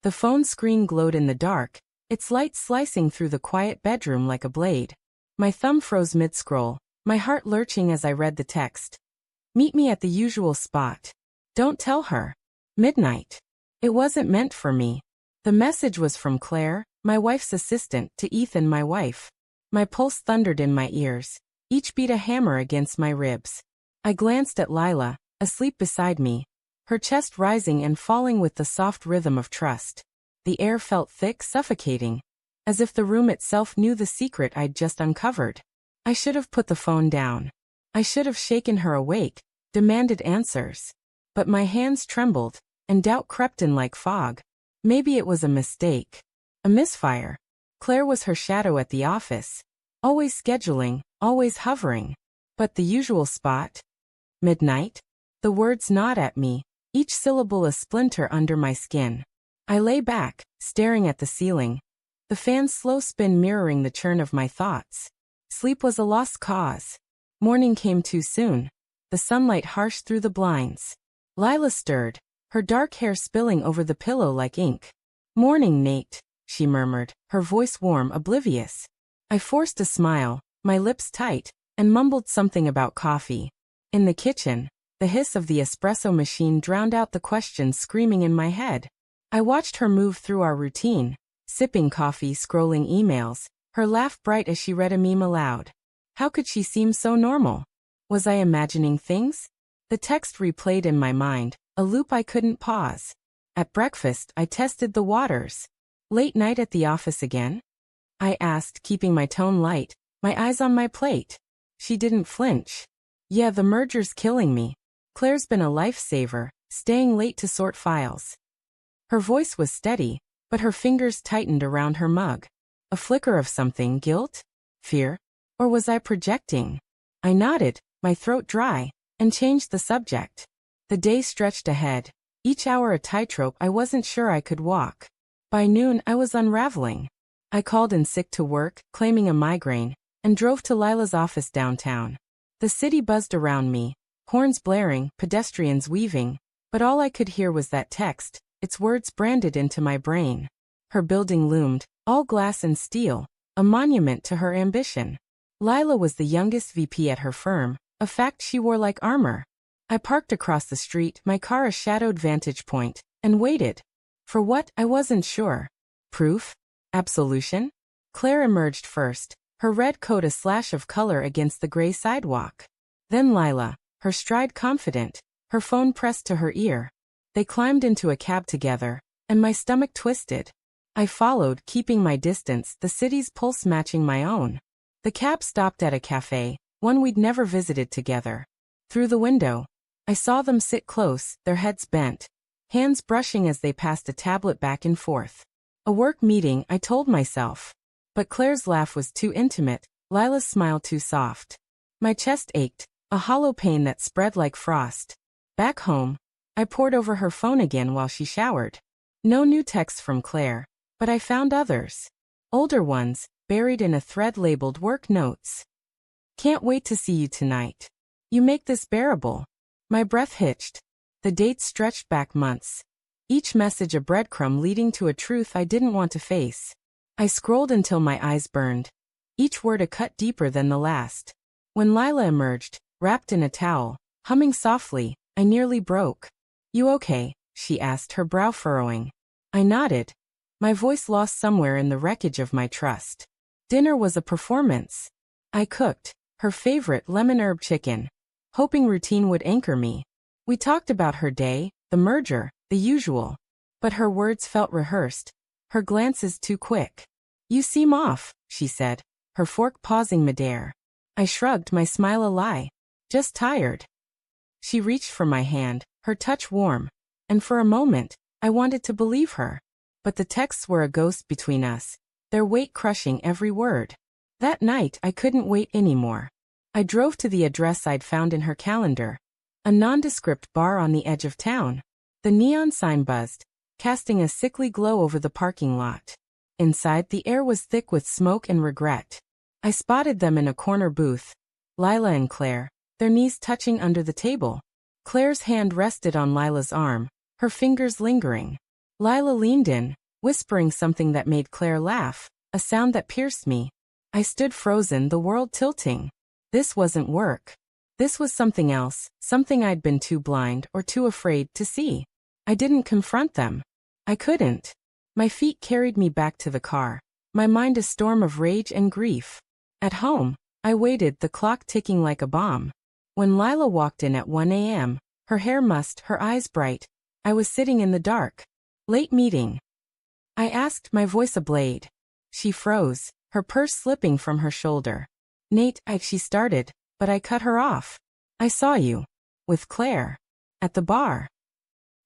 The phone screen glowed in the dark, its light slicing through the quiet bedroom like a blade. My thumb froze mid-scroll, my heart lurching as I read the text. Meet me at the usual spot. Don't tell her. Midnight. It wasn't meant for me. The message was from Claire, my wife's assistant, to Ethan, my wife. My pulse thundered in my ears, each beat a hammer against my ribs. I glanced at Lila, asleep beside me, her chest rising and falling with the soft rhythm of trust. The air felt thick, suffocating, as if the room itself knew the secret I'd just uncovered. I should have put the phone down. I should have shaken her awake, demanded answers. But my hands trembled, and doubt crept in like fog. Maybe it was a mistake. A misfire. Claire was her shadow at the office. Always scheduling, always hovering. But the usual spot? Midnight? The words gnawed at me, each syllable a splinter under my skin. I lay back, staring at the ceiling, the fan's slow spin mirroring the churn of my thoughts. Sleep was a lost cause. Morning came too soon, the sunlight harsh through the blinds. Lila stirred, her dark hair spilling over the pillow like ink. "Morning, Nate," she murmured, her voice warm, oblivious. I forced a smile, my lips tight, and mumbled something about coffee. In the kitchen, the hiss of the espresso machine drowned out the questions screaming in my head. I watched her move through our routine, sipping coffee, scrolling emails, her laugh bright as she read a meme aloud. How could she seem so normal? Was I imagining things? The text replayed in my mind, a loop I couldn't pause. At breakfast, I tested the waters. Late night at the office again? I asked, keeping my tone light, my eyes on my plate. She didn't flinch. Yeah, the merger's killing me. Claire's been a lifesaver, staying late to sort files. Her voice was steady, but her fingers tightened around her mug. A flicker of something, guilt? Fear? Or was I projecting? I nodded, my throat dry, and changed the subject. The day stretched ahead, each hour a tightrope I wasn't sure I could walk. By noon, I was unraveling. I called in sick to work, claiming a migraine, and drove to Lila's office downtown. The city buzzed around me, horns blaring, pedestrians weaving, but all I could hear was that text, its words branded into my brain. Her building loomed, all glass and steel, a monument to her ambition. Lila was the youngest VP at her firm, a fact she wore like armor. I parked across the street, my car a shadowed vantage point, and waited. For what, I wasn't sure. Proof? Absolution? Claire emerged first, her red coat a slash of color against the gray sidewalk. Then Lila, her stride confident, her phone pressed to her ear. They climbed into a cab together, and my stomach twisted. I followed, keeping my distance, the city's pulse matching my own. The cab stopped at a cafe, one we'd never visited together. Through the window, I saw them sit close, their heads bent, hands brushing as they passed a tablet back and forth. A work meeting, I told myself. But Claire's laugh was too intimate, Lila's smile too soft. My chest ached, a hollow pain that spread like frost. Back home, I pored over her phone again while she showered. No new texts from Claire, but I found others. Older ones, buried in a thread labeled work notes. Can't wait to see you tonight. You make this bearable. My breath hitched. The dates stretched back months. Each message a breadcrumb leading to a truth I didn't want to face. I scrolled until my eyes burned. Each word a cut deeper than the last. When Lila emerged, wrapped in a towel, humming softly, I nearly broke. You okay? She asked, her brow furrowing. I nodded. My voice lost somewhere in the wreckage of my trust. Dinner was a performance. I cooked, her favorite lemon herb chicken, hoping routine would anchor me. We talked about her day, the merger, the usual. But her words felt rehearsed, her glances too quick. You seem off, she said, her fork pausing midair. I shrugged, my smile a lie. Just tired. She reached for my hand, her touch warm, and for a moment, I wanted to believe her. But the texts were a ghost between us, their weight crushing every word. That night, I couldn't wait anymore. I drove to the address I'd found in her calendar, a nondescript bar on the edge of town. The neon sign buzzed, casting a sickly glow over the parking lot. Inside, the air was thick with smoke and regret. I spotted them in a corner booth, Lila and Claire, their knees touching under the table. Claire's hand rested on Lila's arm, her fingers lingering. Lila leaned in, whispering something that made Claire laugh, a sound that pierced me. I stood frozen, the world tilting. This wasn't work. This was something else, something I'd been too blind or too afraid to see. I didn't confront them. I couldn't. My feet carried me back to the car, my mind a storm of rage and grief. At home, I waited, the clock ticking like a bomb. When Lila walked in at 1 a.m., her hair mussed, her eyes bright, I was sitting in the dark. Late meeting. I asked, my voice a blade. She froze, her purse slipping from her shoulder. Nate, she started, but I cut her off. I saw you. With Claire. At the bar.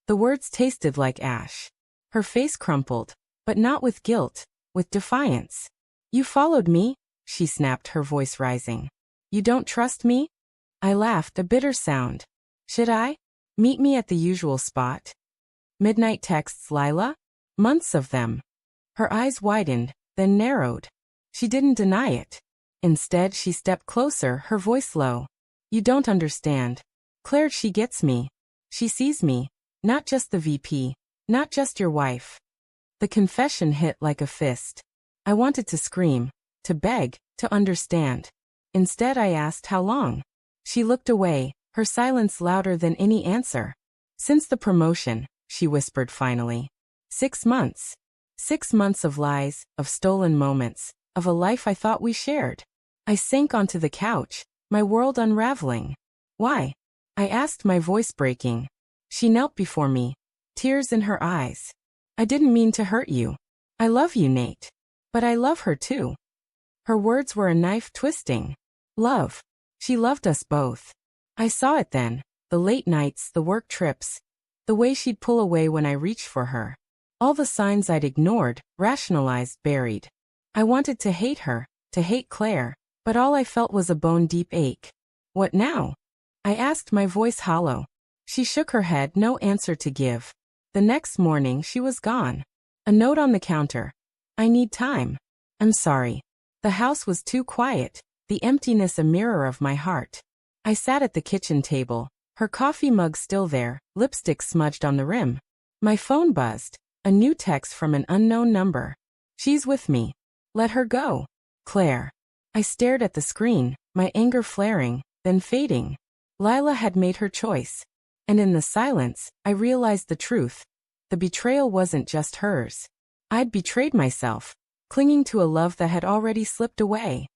The words tasted like ash. Her face crumpled, but not with guilt, with defiance. You followed me, she snapped, her voice rising. You don't trust me? I laughed, a bitter sound. Should I? Meet me at the usual spot. Midnight texts, Lila? Months of them. Her eyes widened, then narrowed. She didn't deny it. Instead, she stepped closer, her voice low. You don't understand. Claire, she gets me. She sees me. Not just the VP. Not just your wife. The confession hit like a fist. I wanted to scream, to beg, to understand. Instead, I asked how long. She looked away, her silence louder than any answer. Since the promotion, she whispered finally. 6 months. 6 months of lies, of stolen moments, of a life I thought we shared. I sank onto the couch, my world unraveling. Why? I asked, my voice breaking. She knelt before me, tears in her eyes. I didn't mean to hurt you. I love you, Nate. But I love her too. Her words were a knife twisting. Love. She loved us both. I saw it then, the late nights, the work trips, the way she'd pull away when I reached for her. All the signs I'd ignored, rationalized, buried. I wanted to hate her, to hate Claire, but all I felt was a bone-deep ache. What now? I asked, my voice hollow. She shook her head, no answer to give. The next morning, she was gone. A note on the counter. I need time. I'm sorry. The house was too quiet, the emptiness a mirror of my heart. I sat at the kitchen table, her coffee mug still there, lipstick smudged on the rim. My phone buzzed, a new text from an unknown number. She's with me. Let her go. Claire. I stared at the screen, my anger flaring, then fading. Lila had made her choice. And in the silence, I realized the truth. The betrayal wasn't just hers. I'd betrayed myself, clinging to a love that had already slipped away.